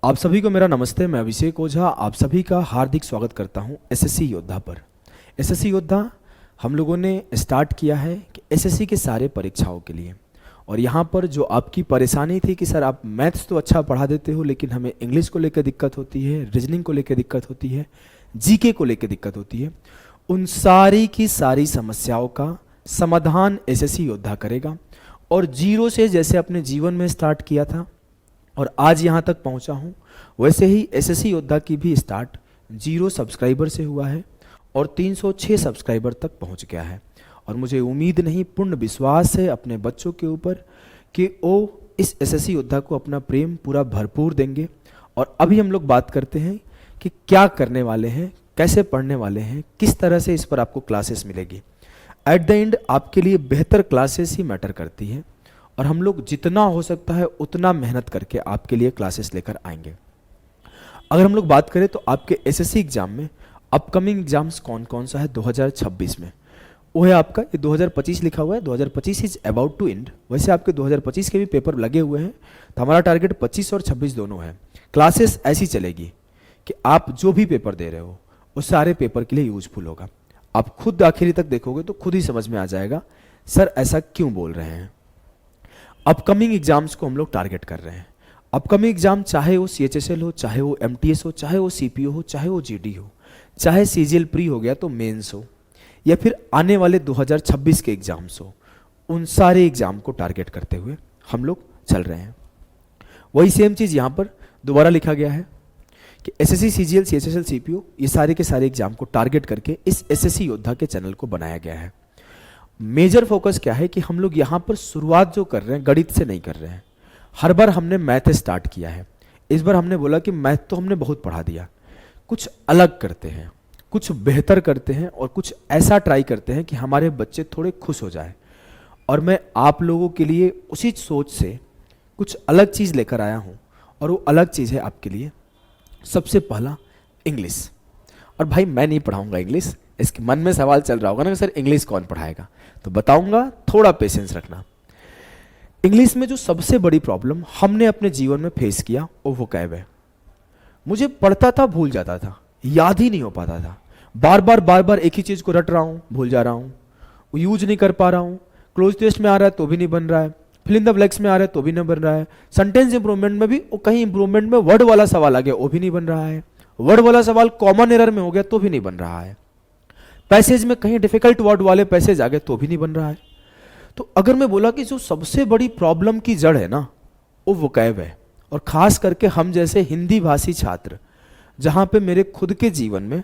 आप सभी को मेरा नमस्ते। मैं अभिषेक ओझा आप सभी का हार्दिक स्वागत करता हूं एसएससी योद्धा पर। एसएससी योद्धा हम लोगों ने स्टार्ट किया है कि एसएससी के सारे परीक्षाओं के लिए, और यहाँ पर जो आपकी परेशानी थी कि सर आप मैथ्स तो अच्छा पढ़ा देते हो लेकिन हमें इंग्लिश को लेकर दिक्कत होती है, रीजनिंग को लेकर दिक्कत होती है, जीके को लेकर दिक्कत होती है, उन सारी की सारी समस्याओं का समाधान एसएससी योद्धा करेगा। और जीरो से जैसे अपने जीवन में स्टार्ट किया था और आज यहाँ तक पहुँचा हूँ, वैसे ही एसएससी योद्धा की भी स्टार्ट 0 सब्सक्राइबर से हुआ है और 306 सब्सक्राइबर तक पहुँच गया है। और मुझे उम्मीद नहीं, पूर्ण विश्वास है अपने बच्चों के ऊपर कि वो इस एसएससी योद्धा को अपना प्रेम पूरा भरपूर देंगे। और अभी हम लोग बात करते हैं कि क्या करने वाले हैं, कैसे पढ़ने वाले हैं, किस तरह से इस पर आपको क्लासेस मिलेगी। एट द एंड आपके लिए बेहतर क्लासेस ही मैटर करती है और हम लोग जितना हो सकता है उतना मेहनत करके आपके लिए क्लासेस लेकर आएंगे। अगर हम लोग बात करें तो आपके एसएससी एग्जाम में अपकमिंग एग्जाम्स कौन कौन सा है 2026 में, वो है आपका ये 2025 लिखा हुआ है, 2025 इज अबाउट टू एंड। वैसे आपके 2025 के भी पेपर लगे हुए हैं, तो हमारा टारगेट 25 और 26 दोनों है। क्लासेस ऐसी चलेगी कि आप जो भी पेपर दे रहे हो वो सारे पेपर के लिए यूजफुल होगा। आप खुद आखिरी तक देखोगे तो खुद ही समझ में आ जाएगा सर ऐसा क्यों बोल रहे हैं। अपकमिंग एग्जाम्स को हम लोग टारगेट कर रहे हैं। अपकमिंग एग्जाम चाहे वो सीएचएसएल हो, चाहे वो एमटीएस हो, चाहे वो सीपीओ हो, चाहे वो जीडी हो, चाहे सीजीएल प्री हो गया तो मेंस हो, या फिर आने वाले 2026 के एग्जाम्स हो, उन सारे एग्जाम को टारगेट करते हुए हम लोग चल रहे हैं। वही सेम चीज़ यहाँ पर दोबारा लिखा गया है कि एसएससी, सीजीएल, सीएचएसएल, सीपीओ ये सारे के सारे एग्जाम को टारगेट करके इस एसएससी योद्धा के चैनल को बनाया गया है। मेजर फोकस क्या है कि हम लोग यहाँ पर शुरुआत जो कर रहे हैं गणित से नहीं कर रहे हैं। हर बार हमने मैथ स्टार्ट किया है, इस बार हमने बोला कि मैथ तो हमने बहुत पढ़ा दिया, कुछ अलग करते हैं, कुछ बेहतर करते हैं और कुछ ऐसा ट्राई करते हैं कि हमारे बच्चे थोड़े खुश हो जाए। और मैं आप लोगों के लिए उसी सोच से कुछ अलग चीज़ लेकर आया हूँ, और वो अलग चीज़ है आपके लिए सबसे पहला इंग्लिश। और भाई मैं नहीं पढ़ाऊँगा इंग्लिश, इसके मन में सवाल चल रहा होगा ना कि सर इंग्लिश कौन पढ़ाएगा, तो बताऊँगा, थोड़ा पेशेंस रखना। इंग्लिश में जो सबसे बड़ी प्रॉब्लम हमने अपने जीवन में फेस किया वो वोकैब है। मुझे पढ़ता था, भूल जाता था, याद ही नहीं हो पाता था, बार बार एक ही चीज़ को रट रहा हूँ, भूल जा रहा हूँ, यूज नहीं कर पा रहा हूँ। क्लोज टेस्ट में आ रहा है तो भी नहीं बन रहा है, फिल इन द ब्लैंक्स में आ रहा है तो भी नहीं बन रहा है, सेंटेंस इंप्रूवमेंट में भी कहीं इंप्रूवमेंट में वर्ड वाला सवाल आ गया वो भी नहीं बन रहा है, वर्ड वाला सवाल कॉमन एरर में हो गया तो भी नहीं बन रहा है, पैसेज में कहीं डिफिकल्ट वर्ड वाले पैसेज आ गए तो भी नहीं बन रहा है। तो अगर मैं बोला कि जो सबसे बड़ी प्रॉब्लम की जड़ है ना वो वोकैब है, और खास करके हम जैसे हिंदी भाषी छात्र, जहां पे मेरे खुद के जीवन में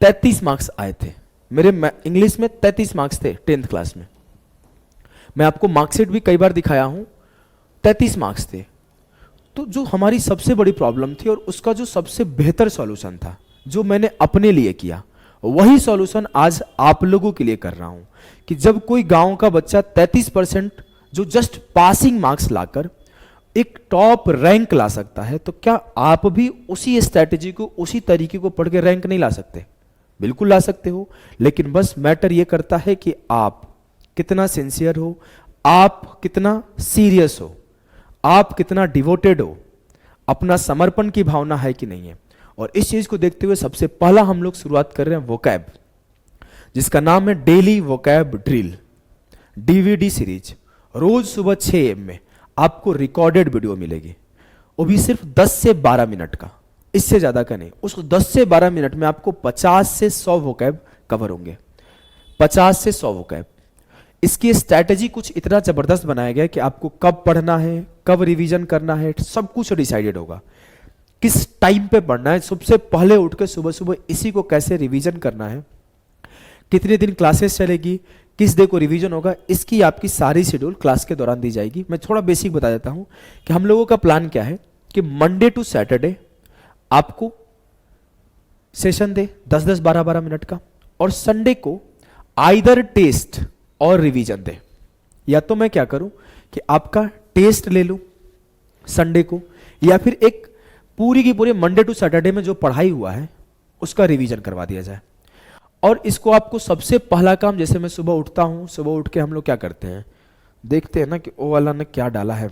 33 मार्क्स आए थे, मेरे इंग्लिश में 33 मार्क्स थे 10th क्लास में, मैं आपको मार्कशीट भी कई बार दिखाया हूं, 33 मार्क्स थे। तो जो हमारी सबसे बड़ी प्रॉब्लम थी और उसका जो सबसे बेहतर सॉल्यूशन था जो मैंने अपने लिए किया, वही सॉल्यूशन आज आप लोगों के लिए कर रहा हूं कि जब कोई गांव का बच्चा 33% जो जस्ट पासिंग मार्क्स लाकर एक टॉप रैंक ला सकता है, तो क्या आप भी उसी स्ट्रैटेजी को, उसी तरीके को पढ़ के रैंक नहीं ला सकते? बिल्कुल ला सकते हो, लेकिन बस मैटर ये करता है कि आप कितना सिंसियर हो, आप कितना सीरियस हो, आप कितना डिवोटेड हो, अपना समर्पण की भावना है कि नहीं है। और इस चीज को देखते हुए सबसे पहला हम लोग शुरुआत कर रहे हैं वोकैब, जिसका नाम है daily vocab drill DVD series. रोज सुबह 6 AM में आपको रिकॉर्डेड वीडियो मिलेगी, वो भी सिर्फ 10 से 12 मिनट का, इससे ज्यादा का नहीं। उस 10 से 12 मिनट में आपको 50 से 100 वोकैब कवर होंगे, 50 से 100 वोकैब। इसकी स्ट्रैटेजी कुछ इतना जबरदस्त बनाया गया कि आपको कब पढ़ना है, कब रिवीजन करना है, सब कुछ डिसाइडेड होगा। किस टाइम पे पढ़ना है, सबसे पहले उठ के सुबह सुबह इसी को कैसे रिवीजन करना है, कितने दिन क्लासेस चलेगी, किस डे को रिवीजन होगा, इसकी आपकी सारी शेड्यूल क्लास के दौरान दी जाएगी। मैं थोड़ा बेसिक बता देता हूं कि हम लोगों का प्लान क्या है कि मंडे टू सैटरडे आपको सेशन दे 10-10, 12-12 मिनट का, और संडे को आइदर टेस्ट और रिवीजन दे। या तो मैं क्या करूं कि आपका टेस्ट ले लूं संडे को, या फिर एक पूरी की पूरी मंडे टू सैटरडे में जो पढ़ाई हुआ है उसका रिवीजन करवा दिया जाए। और इसको आपको सबसे पहला काम, जैसे मैं सुबह उठता हूं, सुबह उठ के हम लोग क्या करते हैं, देखते हैं ना कि ओ वाला ने क्या डाला है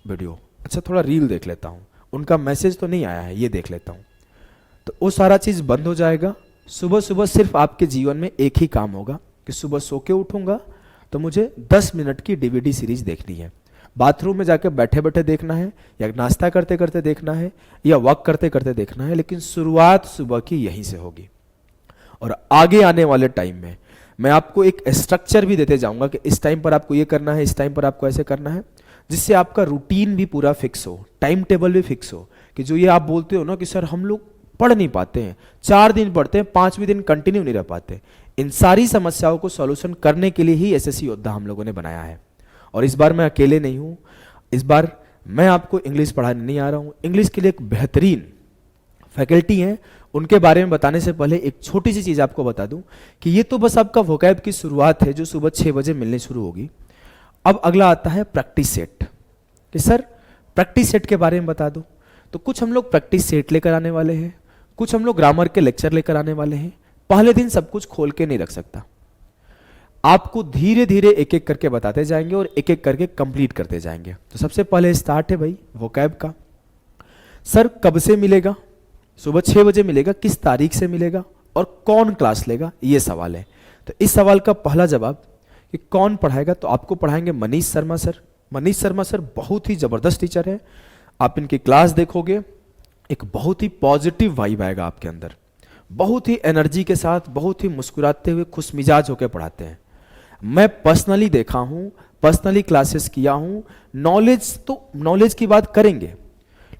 वीडियो, अच्छा थोड़ा रील देख लेता हूँ, उनका मैसेज तो नहीं आया है, ये देख लेता हूँ। तो वो सारा चीज़ बंद हो जाएगा। सुबह सुबह सिर्फ आपके जीवन में एक ही काम होगा कि सुबह सो के उठूंगा तो मुझे 10 मिनट की डीवीडी सीरीज देखनी है। बाथरूम में जाकर बैठे बैठे देखना है, या नाश्ता करते करते देखना है, या वॉक करते करते देखना है, लेकिन शुरुआत सुबह की यहीं से होगी। और आगे आने वाले टाइम में मैं आपको एक स्ट्रक्चर भी देते जाऊंगा कि इस टाइम पर आपको ये करना है, इस टाइम पर आपको ऐसे करना है, जिससे आपका रूटीन भी पूरा फिक्स हो, टाइम टेबल भी फिक्स हो। कि जो ये आप बोलते हो ना कि सर हम लोग पढ़ नहीं पाते हैं, 4 दिन पढ़ते हैं, 5वें दिन कंटिन्यू नहीं रह पाते, इन सारी समस्याओं को सॉल्यूशन करने के लिए ही एसएससी योद्धा हम लोगों ने बनाया है। और इस बार मैं अकेले नहीं हूँ, इस बार मैं आपको इंग्लिश पढ़ाने नहीं आ रहा हूँ। इंग्लिश के लिए एक बेहतरीन फैकल्टी हैं, उनके बारे में बताने से पहले एक छोटी सी चीज़ आपको बता दूं कि ये तो बस आपका वोकैब की शुरुआत है जो सुबह 6 बजे मिलने शुरू होगी। अब अगला आता है प्रैक्टिस सेट, कि सर प्रैक्टिस सेट के बारे में बता दो। तो कुछ हम लोग प्रैक्टिस सेट लेकर आने वाले हैं, कुछ हम लोग ग्रामर के लेक्चर लेकर आने वाले हैं। पहले दिन सब कुछ खोल के नहीं रख सकता, आपको धीरे धीरे एक एक करके बताते जाएंगे और एक एक करके कंप्लीट करते जाएंगे। तो सबसे पहले स्टार्ट है भाई वोकैब का। सर कब से मिलेगा? सुबह 6 बजे मिलेगा, किस तारीख से मिलेगा और कौन क्लास लेगा, ये सवाल है। तो इस सवाल का पहला जवाब कि कौन पढ़ाएगा, तो आपको पढ़ाएंगे मनीष शर्मा सर। मनीष शर्मा सर बहुत ही जबरदस्त टीचर है, आप इनकी क्लास देखोगे एक बहुत ही पॉजिटिव वाइब आएगा आपके अंदर, बहुत ही एनर्जी के साथ, बहुत ही मुस्कुराते हुए खुश मिजाज होकर पढ़ाते हैं। मैं पर्सनली देखा हूं, पर्सनली क्लासेस किया हूं। नॉलेज की बात करेंगे,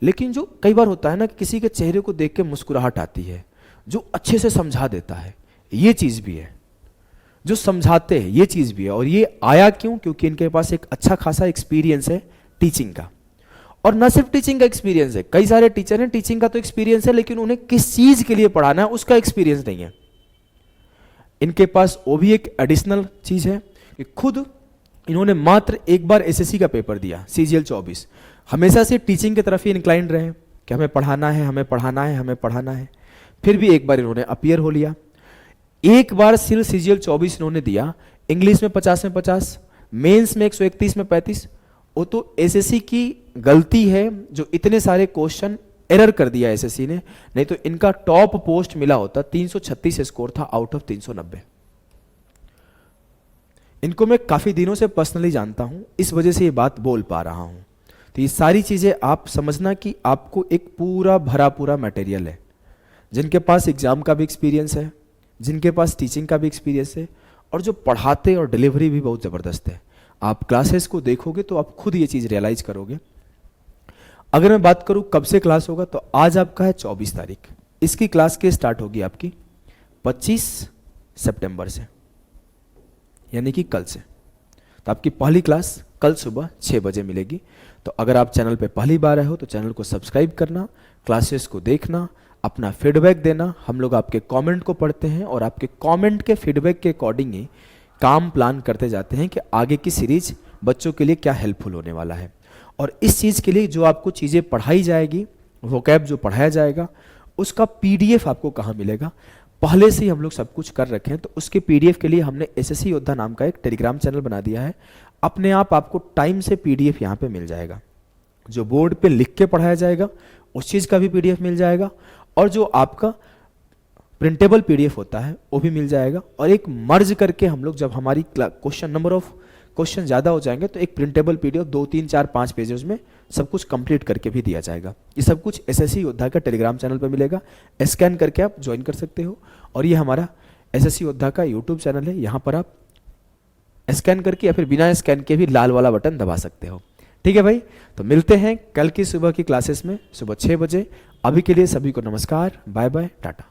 लेकिन जो कई बार होता है ना कि किसी के चेहरे को देख के मुस्कुराहट आती है, जो अच्छे से समझा देता है, ये चीज भी है। जो समझाते हैं ये चीज भी है। और ये आया क्यों? क्योंकि इनके पास एक अच्छा खासा एक्सपीरियंस है टीचिंग का। और न सिर्फ टीचिंग का एक्सपीरियंस है, कई सारे टीचर हैं टीचिंग का तो एक्सपीरियंस है, लेकिन उन्हें किस चीज के लिए पढ़ाना है उसका एक्सपीरियंस नहीं है। इनके पास वो भी एक एडिशनल चीज है कि खुद इन्होंने मात्र एक बार एसएससी का पेपर दिया, CGL 24। हमेशा से टीचिंग की तरफ ही इंक्लाइंड रहे कि हमें पढ़ाना है, हमें पढ़ाना है, हमें पढ़ाना है। फिर भी एक बार इन्होंने अपीयर हो लिया। एक बार सिर्फ CGL 24 इन्होंने दिया, इंग्लिश में 50 में 50, मेंस में 131 में 35। वो तो एसएससी की गलती है जो इतने सारे क्वेश्चन एरर कर दिया एसएससी ने, नहीं तो इनका टॉप पोस्ट मिला होता। 336 स्कोर था आउट ऑफ 390। इनको मैं काफी दिनों से पर्सनली जानता हूं, इस वजह से ये बात बोल पा रहा हूं। तो ये सारी चीजें आप समझना कि आपको एक पूरा भरा पूरा मटेरियल है। जिनके पास एग्जाम का भी एक्सपीरियंस है, जिनके पास टीचिंग का भी एक्सपीरियंस है, और जो पढ़ाते और डिलीवरी भी बहुत जबरदस्त है। आप क्लासेस को देखोगे तो आप खुद ये चीज रियलाइज करोगे। अगर मैं बात करूं कब से क्लास होगा, तो आज आपका है 24 तारीख, इसकी क्लास के स्टार्ट होगी आपकी 25 सितंबर से, यानी कि कल से। तो आपकी पहली क्लास कल सुबह 6 बजे मिलेगी। तो अगर आप चैनल पे पहली बार आए हो तो चैनल को सब्सक्राइब करना, क्लासेस को देखना, अपना फीडबैक देना। हम लोग आपके कमेंट को पढ़ते हैं और आपके कमेंट के फीडबैक के अकॉर्डिंग ही काम प्लान करते जाते हैं कि आगे की सीरीज बच्चों के लिए क्या हेल्पफुल होने वाला है। और इस चीज़ के लिए जो आपको चीज़ें पढ़ाई जाएगी, वोकैब जो पढ़ाया जाएगा, उसका PDF आपको कहाँ मिलेगा, पहले से ही हम लोग सब कुछ कर रखे हैं। तो उसके PDF के लिए हमने एसएससी योद्धा नाम का एक टेलीग्राम चैनल बना दिया है। अपने आप आपको टाइम से PDF यहाँ पे मिल जाएगा। जो बोर्ड पे लिख के पढ़ाया जाएगा उस चीज़ का भी PDF मिल जाएगा, और जो आपका प्रिंटेबल PDF होता है वो भी मिल जाएगा। और एक मर्ज करके हम लोग जब हमारी क्वेश्चन नंबर ऑफ क्वेश्चन ज़्यादा हो जाएंगे तो एक प्रिंटेबल PDF 2, 3, 4, 5 पेजेस में सब कुछ कंप्लीट करके भी दिया जाएगा। ये सब कुछ एसएससी योद्धा का टेलीग्राम चैनल पर मिलेगा, स्कैन करके आप ज्वाइन कर सकते हो। और ये हमारा एसएससी योद्धा का यूट्यूब चैनल है, यहाँ पर आप स्कैन करके या फिर बिना स्कैन के भी लाल वाला बटन दबा सकते हो। ठीक है भाई, तो मिलते हैं कल की सुबह की क्लासेस में सुबह 6 बजे। अभी के लिए सभी को नमस्कार, बाय बाय, टाटा।